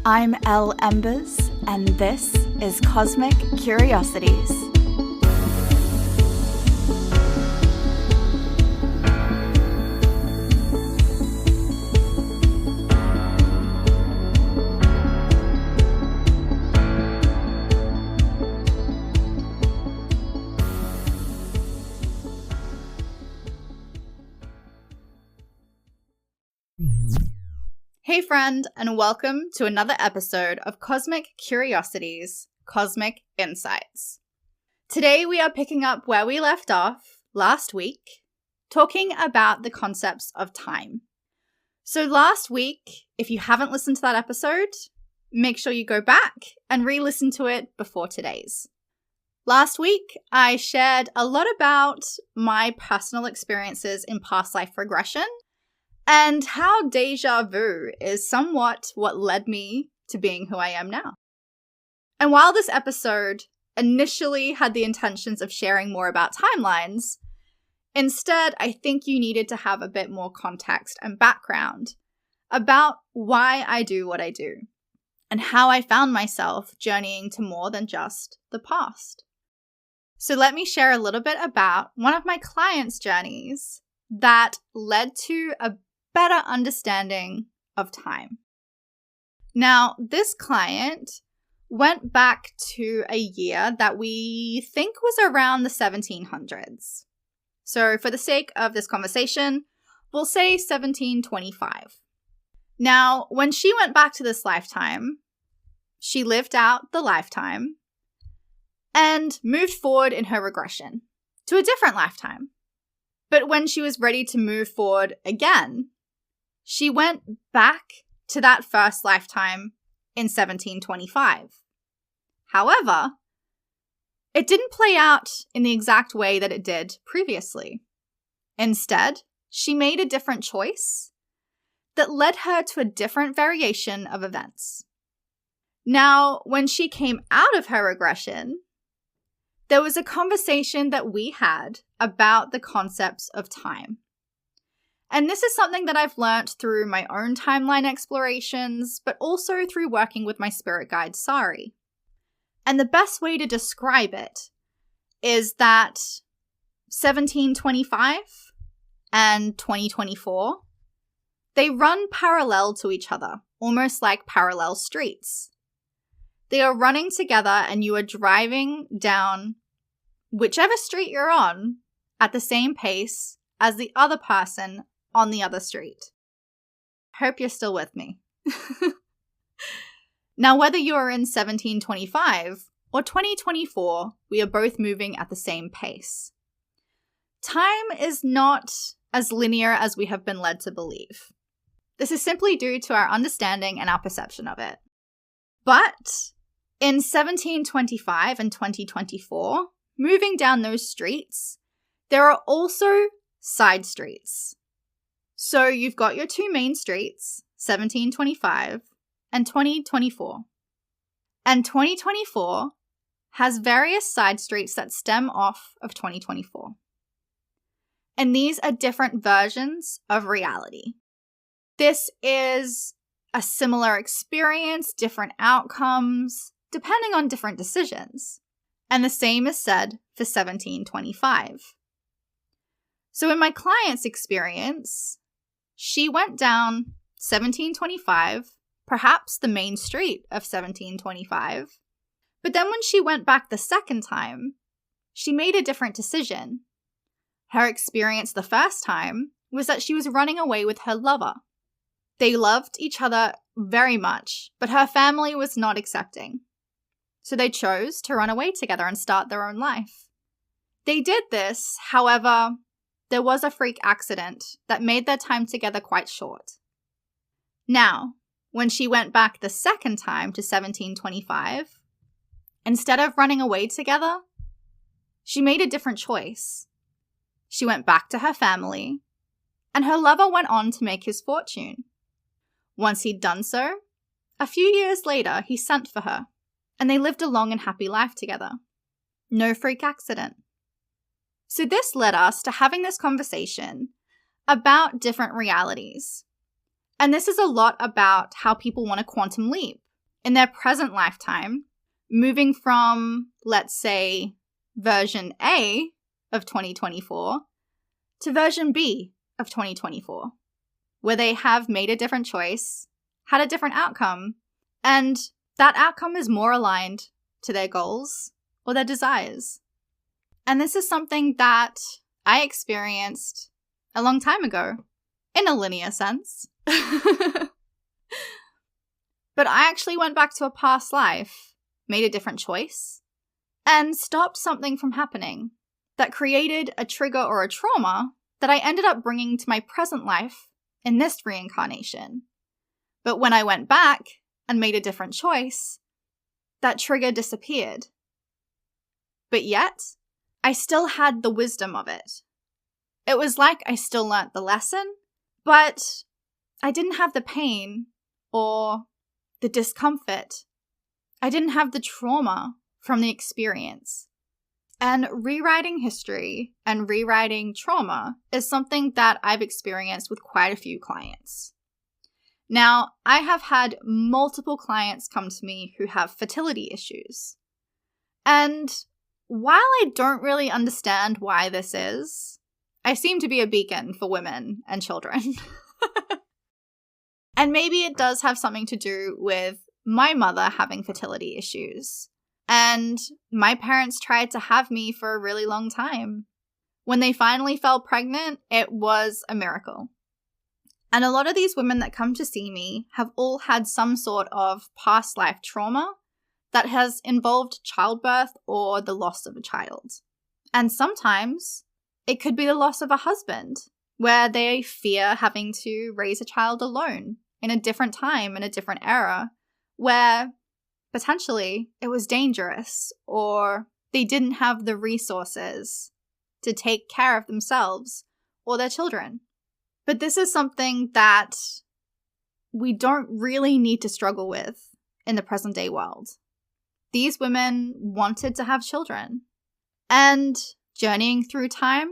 I'm Elle Embers, and this is Cosmic Curiosities. Hey friend, and welcome to another episode of Cosmic Curiosities, Cosmic Insights. Today we are picking up where we left off last week, talking about the concepts of time. So last week, if you haven't listened to that episode, make sure you go back and re-listen to it before today's. Last week, I shared a lot about my personal experiences in past life regression, and how deja vu is somewhat what led me to being who I am now. And while this episode initially had the intentions of sharing more about timelines, instead I think you needed to have a bit more context and background about why I do what I do, and how I found myself journeying to more than just the past. So let me share a little bit about one of my clients' journeys that led to a better understanding of time. Now, this client went back to a year that we think was around the 1700s. So for the sake of this conversation, we'll say 1725. Now, when she went back to this lifetime, she lived out the lifetime and moved forward in her regression to a different lifetime. But when she was ready to move forward again, she went back to that first lifetime in 1725. However, it didn't play out in the exact way that it did previously. Instead, she made a different choice that led her to a different variation of events. Now, when she came out of her regression, there was a conversation that we had about the concepts of time. And this is something that I've learnt through my own timeline explorations, but also through working with my spirit guide, Sari. And the best way to describe it is that 1725 and 2024, they run parallel to each other, almost like parallel streets. They are running together and you are driving down whichever street you're on at the same pace as the other person on the other street. Hope you're still with me. Now, whether you are in 1725 or 2024, we are both moving at the same pace. Time is not as linear as we have been led to believe. This is simply due to our understanding and our perception of it. But in 1725 and 2024, moving down those streets, there are also side streets. So you've got your two main streets, 1725 and 2024. And 2024 has various side streets that stem off of 2024. And these are different versions of reality. This is a similar experience, different outcomes, depending on different decisions. And the same is said for 1725. So in my client's experience, she went down 1725, perhaps the main street of 1725. But then when she went back the second time, she made a different decision. Her experience the first time was that she was running away with her lover. They loved each other very much, but her family was not accepting. So they chose to run away together and start their own life. They did this, however, there was a freak accident that made their time together quite short. Now, when she went back the second time to 1725, instead of running away together, she made a different choice. She went back to her family, and her lover went on to make his fortune. Once he'd done so, a few years later, he sent for her, and they lived a long and happy life together. No freak accident. So this led us to having this conversation about different realities. And this is a lot about how people want to quantum leap in their present lifetime, moving from, let's say, version A of 2024 to version B of 2024, where they have made a different choice, had a different outcome, and that outcome is more aligned to their goals or their desires. And this is something that I experienced a long time ago, in a linear sense. But I actually went back to a past life, made a different choice, and stopped something from happening that created a trigger or a trauma that I ended up bringing to my present life in this reincarnation. But when I went back and made a different choice, that trigger disappeared. But yet, I still had the wisdom of it. It was like I still learnt the lesson, but I didn't have the pain or the discomfort. I didn't have the trauma from the experience. And rewriting history and rewriting trauma is something that I've experienced with quite a few clients. Now, I have had multiple clients come to me who have fertility issues. And while I don't really understand why this is, I seem to be a beacon for women and children. And maybe it does have something to do with my mother having fertility issues. And my parents tried to have me for a really long time. When they finally fell pregnant, it was a miracle. And a lot of these women that come to see me have all had some sort of past life trauma that has involved childbirth or the loss of a child. And sometimes it could be the loss of a husband, where they fear having to raise a child alone in a different time, in a different era, where potentially it was dangerous or they didn't have the resources to take care of themselves or their children. But this is something that we don't really need to struggle with in the present day world. These women wanted to have children. And journeying through time,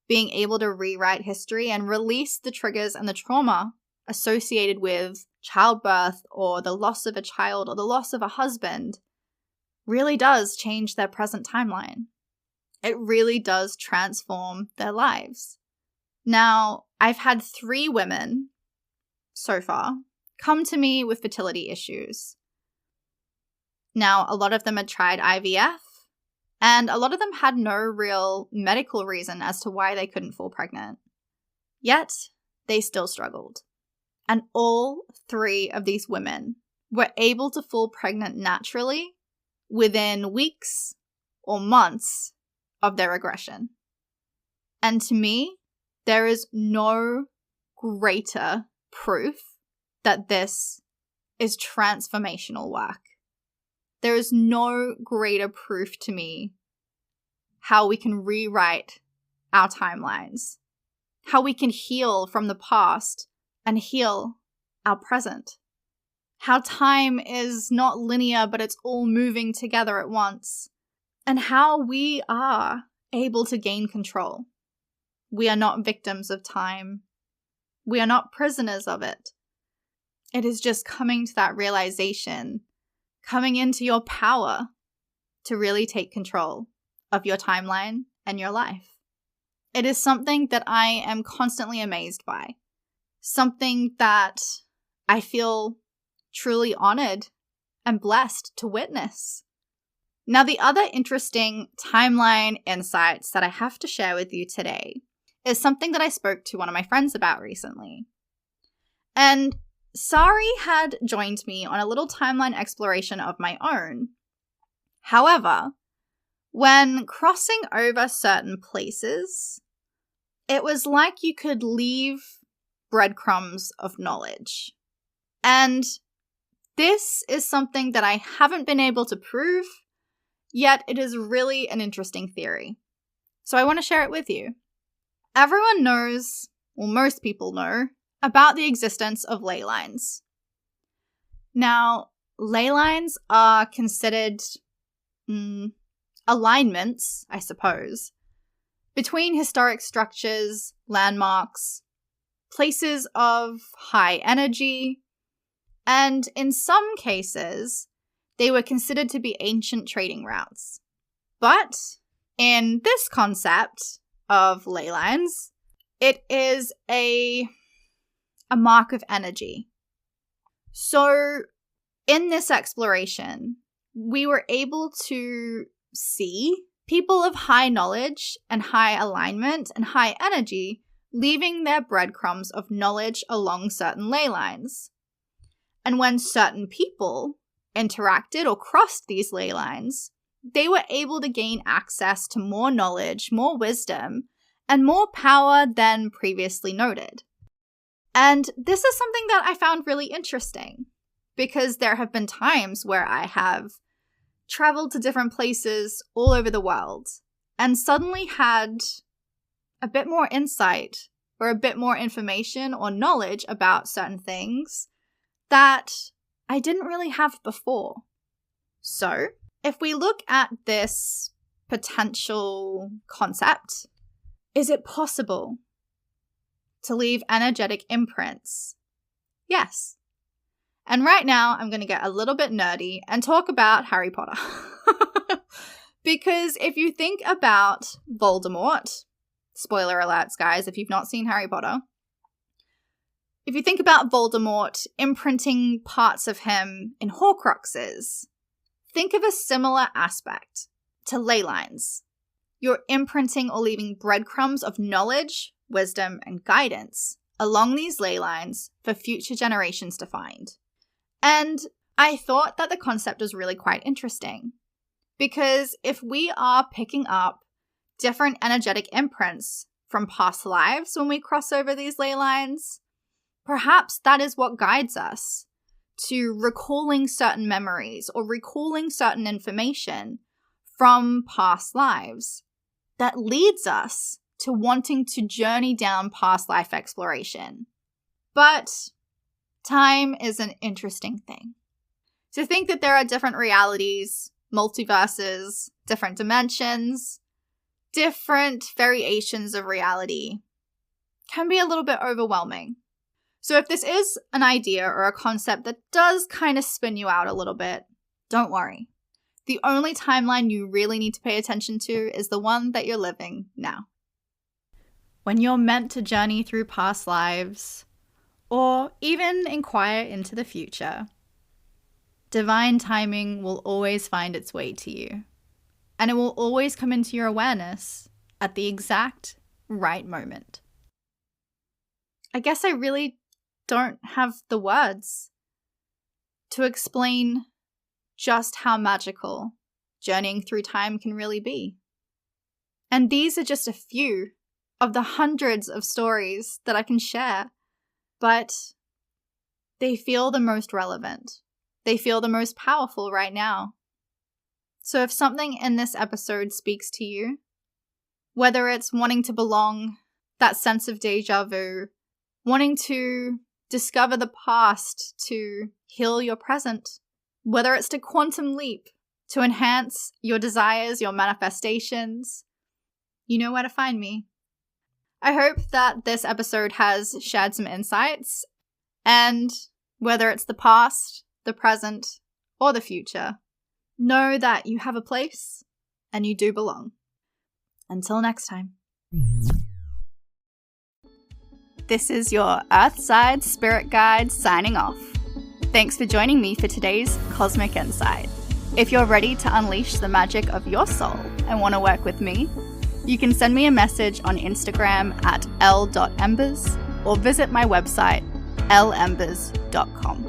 being able to rewrite history and release the triggers and the trauma associated with childbirth or the loss of a child or the loss of a husband really does change their present timeline. It really does transform their lives. Now, I've had 3 women so far come to me with fertility issues. Now, a lot of them had tried IVF, and a lot of them had no real medical reason as to why they couldn't fall pregnant. Yet, they still struggled. And all 3 of these women were able to fall pregnant naturally within weeks or months of their regression. And to me, there is no greater proof that this is transformational work. There is no greater proof to me how we can rewrite our timelines, how we can heal from the past and heal our present, how time is not linear but it's all moving together at once, and how we are able to gain control. We are not victims of time. We are not prisoners of it. It is just coming to that realization, coming into your power to really take control of your timeline and your life. It is something that I am constantly amazed by, something that I feel truly honored and blessed to witness. Now, the other interesting timeline insights that I have to share with you today is something that I spoke to one of my friends about recently. And Sari had joined me on a little timeline exploration of my own. However, when crossing over certain places, it was like you could leave breadcrumbs of knowledge. And this is something that I haven't been able to prove, yet it is really an interesting theory. So I want to share it with you. Everyone knows, or most people know, about the existence of ley lines. Now, ley lines are considered alignments, I suppose, between historic structures, landmarks, places of high energy, And in some cases, they were considered to be ancient trading routes. But in this concept of ley lines, it is a mark of energy. So in this exploration, we were able to see people of high knowledge and high alignment and high energy leaving their breadcrumbs of knowledge along certain ley lines. And when certain people interacted or crossed these ley lines, they were able to gain access to more knowledge, more wisdom, and more power than previously noted. And this is something that I found really interesting, because there have been times where I have traveled to different places all over the world and suddenly had a bit more insight or a bit more information or knowledge about certain things that I didn't really have before. So, if we look at this potential concept, is it possible to leave energetic imprints? Yes. And right now, I'm going to get a little bit nerdy and talk about Harry Potter. Because if you think about Voldemort, spoiler alerts, guys, if you've not seen Harry Potter, if you think about Voldemort imprinting parts of him in Horcruxes, think of a similar aspect to ley lines. You're imprinting or leaving breadcrumbs of knowledge, wisdom, and guidance along these ley lines for future generations to find. And I thought that the concept was really quite interesting, because if we are picking up different energetic imprints from past lives when we cross over these ley lines, perhaps that is what guides us to recalling certain memories or recalling certain information from past lives that leads us to wanting to journey down past life exploration. But time is an interesting thing. To think that there are different realities, multiverses, different dimensions, different variations of reality can be a little bit overwhelming. So if this is an idea or a concept that does kind of spin you out a little bit, don't worry. The only timeline you really need to pay attention to is the one that you're living now. When you're meant to journey through past lives, or even inquire into the future, divine timing will always find its way to you, and it will always come into your awareness at the exact right moment. I guess I really don't have the words to explain just how magical journeying through time can really be. And these are just a few of the hundreds of stories that I can share, but they feel the most relevant. They feel the most powerful right now. So if something in this episode speaks to you, whether it's wanting to belong, that sense of deja vu, wanting to discover the past to heal your present, whether it's to quantum leap, to enhance your desires, your manifestations, you know where to find me. I hope that this episode has shared some insights, and whether it's the past, the present, or the future, know that you have a place and you do belong. Until next time. This is your Earthside Spirit Guide signing off. Thanks for joining me for today's Cosmic Insight. If you're ready to unleash the magic of your soul and want to work with me, you can send me a message on Instagram at l.embers or visit my website lembers.com.